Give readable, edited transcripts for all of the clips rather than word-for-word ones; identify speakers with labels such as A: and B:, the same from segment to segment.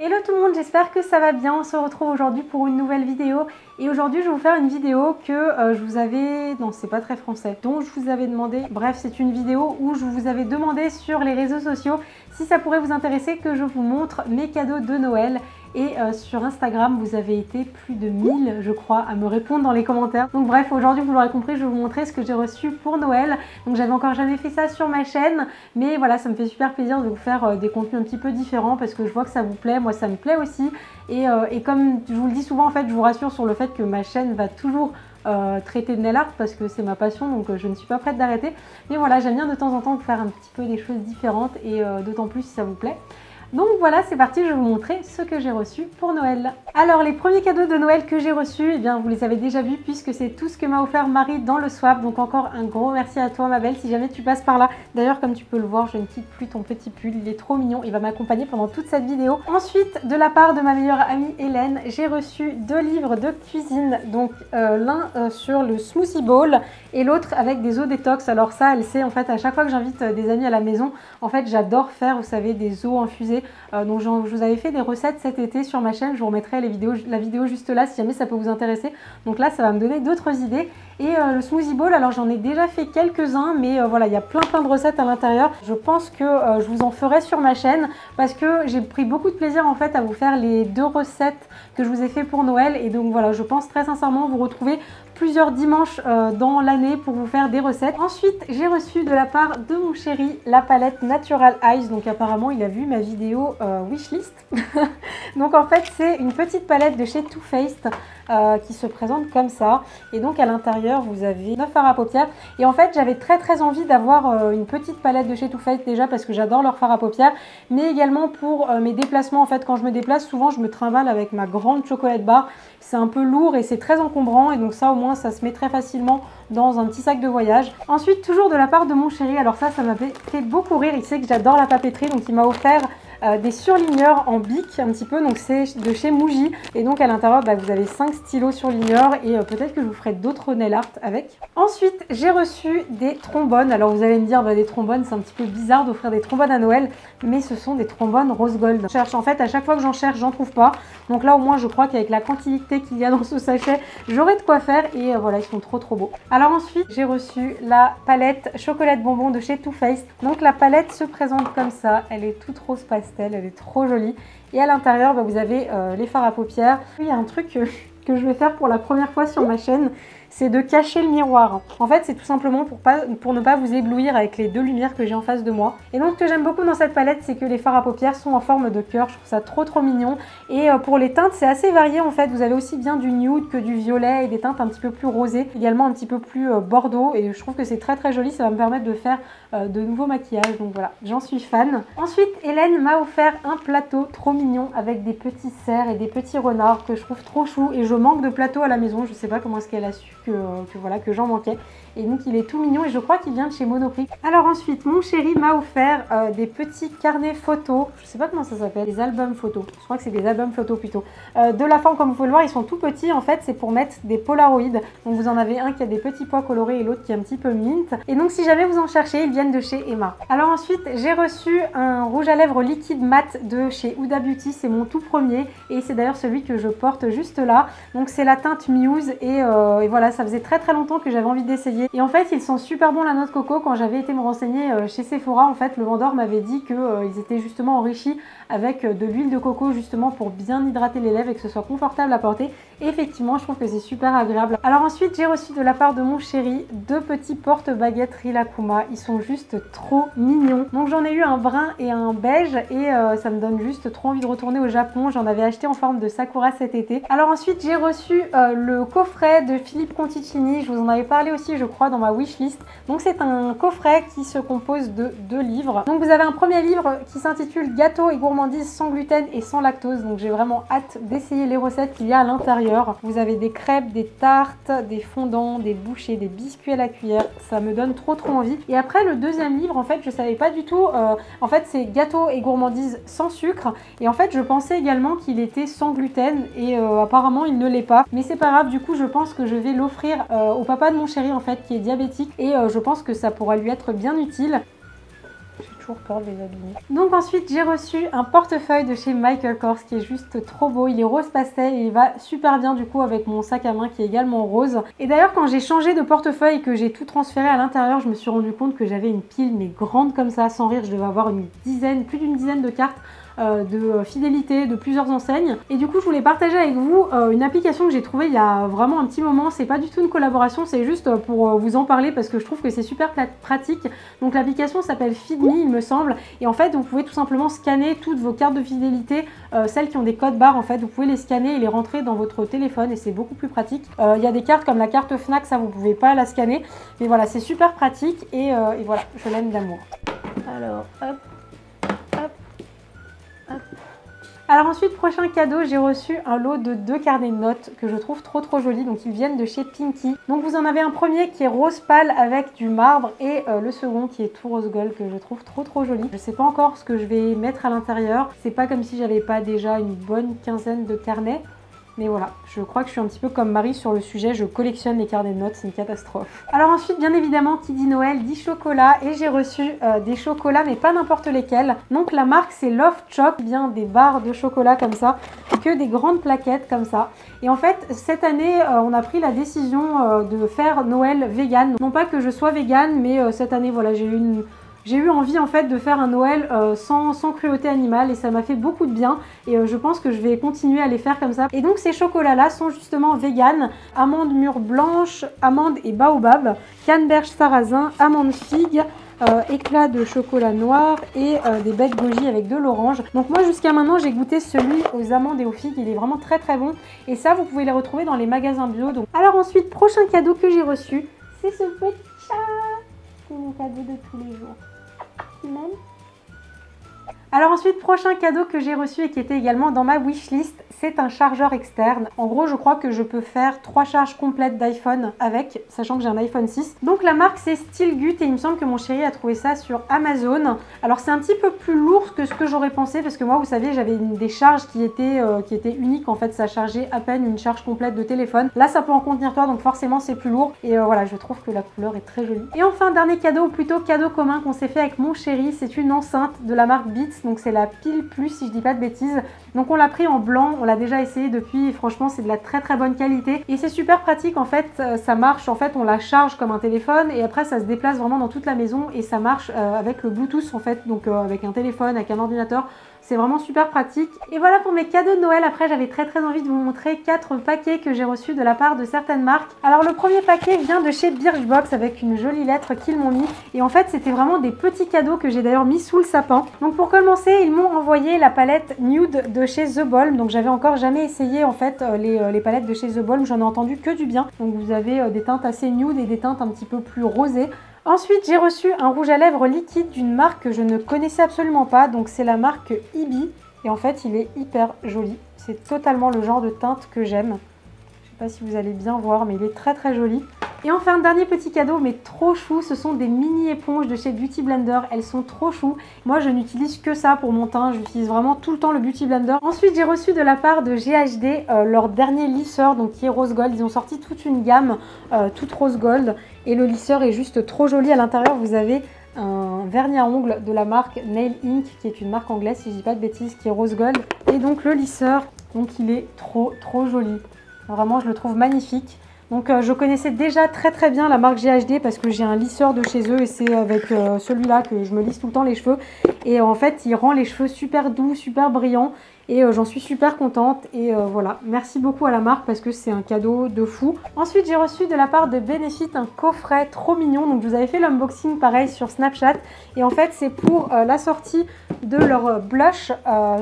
A: Hello tout le monde, j'espère que ça va bien. On se retrouve aujourd'hui pour une nouvelle vidéo. Et aujourd'hui, je vais vous faire une vidéo que je vous avais... Non, c'est pas très français. Dont je vous avais demandé... Bref, c'est une vidéo où je vous avais demandé sur les réseaux sociaux si ça pourrait vous intéresser que je vous montre mes cadeaux de Noël. Et sur Instagram, vous avez été plus de 1000, je crois, à me répondre dans les commentaires. Donc bref, aujourd'hui, vous l'aurez compris, je vais vous montrer ce que j'ai reçu pour Noël. Donc j'avais encore jamais fait ça sur ma chaîne. Mais voilà, ça me fait super plaisir de vous faire des contenus un petit peu différents parce que je vois que ça vous plaît. Moi, ça me plaît aussi. Et comme je vous le dis souvent, en fait, je vous rassure sur le fait que ma chaîne va toujours traiter de nail art parce que c'est ma passion, donc je ne suis pas prête d'arrêter. Mais voilà, j'aime bien de temps en temps vous faire un petit peu des choses différentes et d'autant plus si ça vous plaît. Donc voilà, c'est parti, je vais vous montrer ce que j'ai reçu pour Noël. Alors les premiers cadeaux de Noël que j'ai reçus, eh bien vous les avez déjà vus puisque c'est tout ce que m'a offert Marie dans le swap. Donc encore un gros merci à toi ma belle si jamais tu passes par là. D'ailleurs comme tu peux le voir, je ne quitte plus ton petit pull, il est trop mignon, il va m'accompagner pendant toute cette vidéo. Ensuite, de la part de ma meilleure amie Hélène, j'ai reçu 2 livres de cuisine. Donc l'un sur le smoothie bowl et l'autre avec des eaux détox. Alors ça, elle sait en fait, à chaque fois que j'invite des amis à la maison, en fait j'adore faire, vous savez, des eaux infusées. Donc je vous avais fait des recettes cet été sur ma chaîne, je vous remettrai la vidéo juste là si jamais ça peut vous intéresser. Donc là ça va me donner d'autres idées. Et le smoothie bowl, alors j'en ai déjà fait quelques-uns, mais voilà, il y a plein de recettes à l'intérieur. Je pense que je vous en ferai sur ma chaîne parce que j'ai pris beaucoup de plaisir en fait à vous faire les 2 recettes que je vous ai fait pour Noël. Et donc voilà, je pense très sincèrement vous retrouver plusieurs dimanches dans l'année pour vous faire des recettes. Ensuite, j'ai reçu de la part de mon chéri la palette Natural Eyes. Donc apparemment, il a vu ma vidéo wishlist. Donc en fait, c'est une petite palette de chez Too Faced qui se présente comme ça. Et donc à l'intérieur, vous avez 9 fards à paupières. Et en fait, j'avais très envie d'avoir une petite palette de chez Too Faced déjà parce que j'adore leur fard à paupières. Mais également pour mes déplacements. En fait, quand je me déplace, souvent, je me trimballe avec ma grande chocolate bar. C'est un peu lourd et c'est très encombrant. Et donc ça, au moins, ça se met très facilement dans un petit sac de voyage. Ensuite, toujours de la part de mon chéri. Alors ça m'a fait beaucoup rire. Il sait que j'adore la papeterie. Donc il m'a offert des surligneurs en bic un petit peu, donc c'est de chez Muji et donc à l'intérieur vous avez 5 stylos surligneurs et peut-être que je vous ferai d'autres nail art avec. Ensuite j'ai reçu des trombones. Alors vous allez me dire des trombones c'est un petit peu bizarre d'offrir des trombones à Noël, mais ce sont des trombones rose gold. Je cherche en fait, à chaque fois que j'en cherche j'en trouve pas, donc là au moins je crois qu'avec la quantité qu'il y a dans ce sachet j'aurai de quoi faire et voilà, ils sont trop beaux. Alors ensuite j'ai reçu la palette chocolat bonbon de chez Too Faced. Donc la palette se présente comme ça, elle est toute rose pastel. Elle est trop jolie et à l'intérieur vous avez les fards à paupières. Il y a un truc que je vais faire pour la première fois sur ma chaîne, c'est de cacher le miroir. En fait c'est tout simplement pour ne pas vous éblouir avec les 2 lumières que j'ai en face de moi. Et donc ce que j'aime beaucoup dans cette palette, c'est que les fards à paupières sont en forme de cœur. Je trouve ça trop mignon. Et pour les teintes c'est assez varié en fait. Vous avez aussi bien du nude que du violet et des teintes un petit peu plus rosées, également un petit peu plus bordeaux, et je trouve que c'est très joli. Ça va me permettre de faire de nouveaux maquillages, donc voilà, j'en suis fan. Ensuite Hélène m'a offert un plateau trop mignon avec des petits cerfs et des petits renards que je trouve trop chou, et je manque de plateau à la maison. Je sais pas comment est-ce qu'elle a su que j'en manquais, et donc il est tout mignon et je crois qu'il vient de chez Monoprix. Alors ensuite mon chéri m'a offert des petits carnets photos, je sais pas comment ça s'appelle, des albums photos, je crois que c'est des albums photos plutôt, de la forme comme vous pouvez le voir. Ils sont tout petits en fait, c'est pour mettre des polaroids. Donc vous en avez un qui a des petits pois colorés et l'autre qui est un petit peu mint, et donc si jamais vous en cherchez, ils viennent de chez Emma. Alors ensuite j'ai reçu un rouge à lèvres liquide mat de chez Huda Beauty, c'est mon tout premier et c'est d'ailleurs celui que je porte juste là. Donc c'est la teinte Muse et voilà, ça faisait très longtemps que j'avais envie d'essayer, et en fait ils sont super bons la noix de coco. Quand j'avais été me renseigner chez Sephora, en fait le vendeur m'avait dit qu'ils étaient justement enrichis avec de l'huile de coco justement pour bien hydrater les lèvres et que ce soit confortable à porter. Et effectivement je trouve que c'est super agréable. Alors ensuite j'ai reçu de la part de mon chéri 2 petits porte-baguettes Rilakkuma. Ils sont juste trop mignons. Donc j'en ai eu un brun et un beige et ça me donne juste trop envie de retourner au Japon. J'en avais acheté en forme de sakura cet été. Alors ensuite j'ai reçu le coffret de Philippe Conticini. Je vous en avais parlé aussi je crois dans ma wishlist. Donc c'est un coffret qui se compose de 2 livres. Donc vous avez un premier livre qui s'intitule Gâteaux et gourmandises sans gluten et sans lactose. Donc j'ai vraiment hâte d'essayer les recettes qu'il y a à l'intérieur. Vous avez des crêpes, des tartes, des fondants, des bouchées, des biscuits à la cuillère. Ça me donne trop envie. Et après le deuxième livre, en fait je savais pas du tout, en fait c'est Gâteaux et gourmandises sans sucre, et en fait je pensais également qu'il était sans gluten et apparemment il ne l'est pas, mais c'est pas grave. Du coup je pense que je vais l'offrir au papa de mon chéri en fait qui est diabétique, et je pense que ça pourra lui être bien utile. J'ai toujours peur de les abîmer. Donc ensuite j'ai reçu un portefeuille de chez Michael Kors qui est juste trop beau. Il est rose pastel et il va super bien du coup avec mon sac à main qui est également rose. Et d'ailleurs quand j'ai changé de portefeuille et que j'ai tout transféré à l'intérieur, je me suis rendu compte que j'avais une pile mais grande comme ça, sans rire, je devais avoir plus d'une dizaine de cartes de fidélité de plusieurs enseignes. Et du coup je voulais partager avec vous une application que j'ai trouvée il y a vraiment un petit moment. C'est pas du tout une collaboration, c'est juste pour vous en parler parce que je trouve que c'est super pratique. Donc l'application s'appelle Feedme il me semble, et en fait vous pouvez tout simplement scanner toutes vos cartes de fidélité, celles qui ont des codes barres en fait, vous pouvez les scanner et les rentrer dans votre téléphone et c'est beaucoup plus pratique. Il y a des cartes comme la carte Fnac, ça vous pouvez pas la scanner, mais voilà c'est super pratique et voilà, je l'aime d'amour. Alors hop. Alors ensuite, prochain cadeau, j'ai reçu un lot de 2 carnets de notes que je trouve trop jolis. Donc ils viennent de chez Pinky. Donc vous en avez un premier qui est rose pâle avec du marbre et le second qui est tout rose gold que je trouve trop joli. Je sais pas encore ce que je vais mettre à l'intérieur. C'est pas comme si j'avais pas déjà une bonne quinzaine de carnets. Mais voilà, je crois que je suis un petit peu comme Marie sur le sujet, je collectionne les carnets de notes, c'est une catastrophe. Alors ensuite, bien évidemment, qui dit Noël dit chocolat, et j'ai reçu des chocolats, mais pas n'importe lesquels. Donc la marque c'est Love Choc, bien des barres de chocolat comme ça, que des grandes plaquettes comme ça. Et en fait, cette année, on a pris la décision de faire Noël vegan. Non pas que je sois vegan, mais cette année, voilà, j'ai eu envie en fait de faire un Noël sans cruauté animale et ça m'a fait beaucoup de bien et je pense que je vais continuer à les faire comme ça. Et donc ces chocolats là sont justement vegan, amandes mûres blanches, amandes et baobab, canneberge sarrasin, amandes figues, éclat de chocolat noir et des baies de goji avec de l'orange. Donc moi jusqu'à maintenant j'ai goûté celui aux amandes et aux figues, il est vraiment très bon et ça vous pouvez les retrouver dans les magasins bio. Donc. Alors ensuite, prochain cadeau que j'ai reçu, c'est ce petit chat. C'est mon cadeau de tous les jours. Même. Alors ensuite, prochain cadeau que j'ai reçu et qui était également dans ma wishlist, c'est un chargeur externe. En gros, je crois que je peux faire 3 charges complètes d'iPhone avec, sachant que j'ai un iPhone 6. Donc la marque c'est Stilgut et il me semble que mon chéri a trouvé ça sur Amazon. Alors c'est un petit peu plus lourd que ce que j'aurais pensé parce que moi, vous savez, j'avais des charges qui étaient uniques. En fait, ça chargeait à peine une charge complète de téléphone. Là, ça peut en contenir 3, donc forcément c'est plus lourd. Et voilà, je trouve que la couleur est très jolie. Et enfin, dernier cadeau, ou plutôt cadeau commun qu'on s'est fait avec mon chéri, c'est une enceinte de la marque Beats. Donc c'est la Pile Plus si je dis pas de bêtises. Donc on l'a pris en blanc, on l'a déjà essayé depuis et franchement c'est de la très bonne qualité et c'est super pratique en fait, ça marche en fait, on la charge comme un téléphone et après ça se déplace vraiment dans toute la maison et ça marche avec le Bluetooth en fait, donc avec un téléphone, avec un ordinateur. C'est vraiment super pratique. Et voilà pour mes cadeaux de Noël. Après, j'avais très envie de vous montrer 4 paquets que j'ai reçus de la part de certaines marques. Alors, le premier paquet vient de chez Birchbox avec une jolie lettre qu'ils m'ont mis. Et en fait, c'était vraiment des petits cadeaux que j'ai d'ailleurs mis sous le sapin. Donc, pour commencer, ils m'ont envoyé la palette Nude de chez The Balm. Donc, j'avais encore jamais essayé en fait les palettes de chez The Balm. J'en ai entendu que du bien. Donc, vous avez des teintes assez nude et des teintes un petit peu plus rosées. Ensuite, j'ai reçu un rouge à lèvres liquide d'une marque que je ne connaissais absolument pas. Donc, c'est la marque Ibi. Et en fait, il est hyper joli. C'est totalement le genre de teinte que j'aime. Je sais pas si vous allez bien voir, mais il est très joli. Et enfin, dernier petit cadeau, mais trop chou, ce sont des mini éponges de chez Beauty Blender. Elles sont trop chou. Moi, je n'utilise que ça pour mon teint. J'utilise vraiment tout le temps le Beauty Blender. Ensuite, j'ai reçu de la part de GHD leur dernier lisseur, donc qui est rose gold. Ils ont sorti toute une gamme toute rose gold. Et le lisseur est juste trop joli. À l'intérieur, vous avez un vernis à ongles de la marque Nail Ink, qui est une marque anglaise, si je dis pas de bêtises, qui est rose gold. Et donc le lisseur, donc il est trop joli. Vraiment, je le trouve magnifique. Donc je connaissais déjà très bien la marque GHD parce que j'ai un lisseur de chez eux et c'est avec celui-là que je me lisse tout le temps les cheveux. Et en fait, il rend les cheveux super doux, super brillants et j'en suis super contente. Et voilà, merci beaucoup à la marque parce que c'est un cadeau de fou. Ensuite, j'ai reçu de la part de Benefit un coffret trop mignon. Donc je vous avais fait l'unboxing pareil sur Snapchat. Et en fait, c'est pour la sortie de leur blush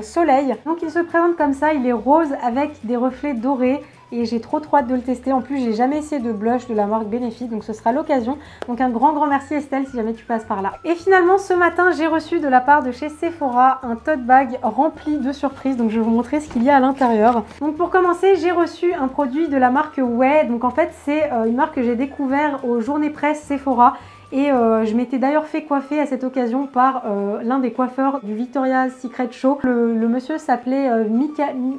A: soleil. Donc il se présente comme ça, il est rose avec des reflets dorés. Et j'ai trop hâte de le tester. En plus, j'ai jamais essayé de blush de la marque Benefit, donc ce sera l'occasion. Donc un grand merci Estelle si jamais tu passes par là. Et finalement, ce matin, j'ai reçu de la part de chez Sephora un tote bag rempli de surprises. Donc je vais vous montrer ce qu'il y a à l'intérieur. Donc pour commencer, j'ai reçu un produit de la marque Way. Donc en fait, c'est une marque que j'ai découvert aux journées presse Sephora. Et je m'étais d'ailleurs fait coiffer à cette occasion par l'un des coiffeurs du Victoria's Secret Show. Le monsieur s'appelait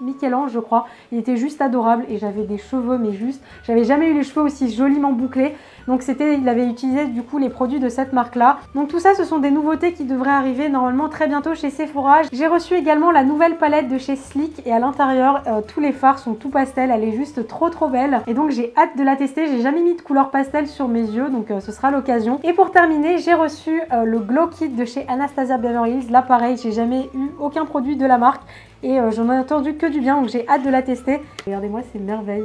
A: Michel-Ange, je crois. Il était juste adorable et j'avais des cheveux, mais juste, j'avais jamais eu les cheveux aussi joliment bouclés. Donc il avait utilisé du coup les produits de cette marque-là. Donc tout ça, ce sont des nouveautés qui devraient arriver normalement très bientôt chez Sephora. J'ai reçu également la nouvelle palette de chez Sleek et à l'intérieur, tous les fards sont tout pastel. Elle est juste trop belle. Et donc j'ai hâte de la tester. J'ai jamais mis de couleur pastel sur mes yeux, donc ce sera l'occasion. Et pour terminer, j'ai reçu le Glow Kit de chez Anastasia Beverly Hills. Là pareil, j'ai jamais eu aucun produit de la marque et j'en ai entendu que du bien, donc j'ai hâte de la tester. Regardez-moi ces merveilles.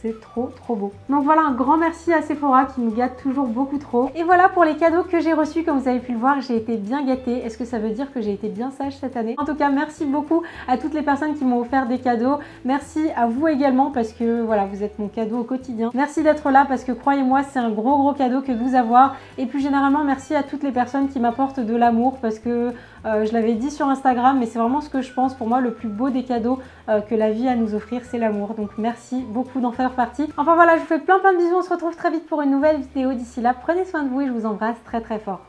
A: C'est trop beau. Donc voilà, un grand merci à Sephora qui nous gâte toujours beaucoup trop. Et voilà pour les cadeaux que j'ai reçus. Comme vous avez pu le voir, j'ai été bien gâtée. Est-ce que ça veut dire que j'ai été bien sage cette année? En tout cas, merci beaucoup à toutes les personnes qui m'ont offert des cadeaux. Merci à vous également parce que voilà, vous êtes mon cadeau au quotidien. Merci d'être là parce que croyez-moi, c'est un gros cadeau que de vous avoir. Et puis généralement, merci à toutes les personnes qui m'apportent de l'amour parce que je l'avais dit sur Instagram, mais c'est vraiment ce que je pense. Pour moi, le plus beau des cadeaux que la vie a à nous offrir, c'est l'amour. Donc merci beaucoup d'en faire partie. Enfin voilà, je vous fais plein de bisous. On se retrouve très vite pour une nouvelle vidéo. D'ici là, prenez soin de vous et je vous embrasse très fort.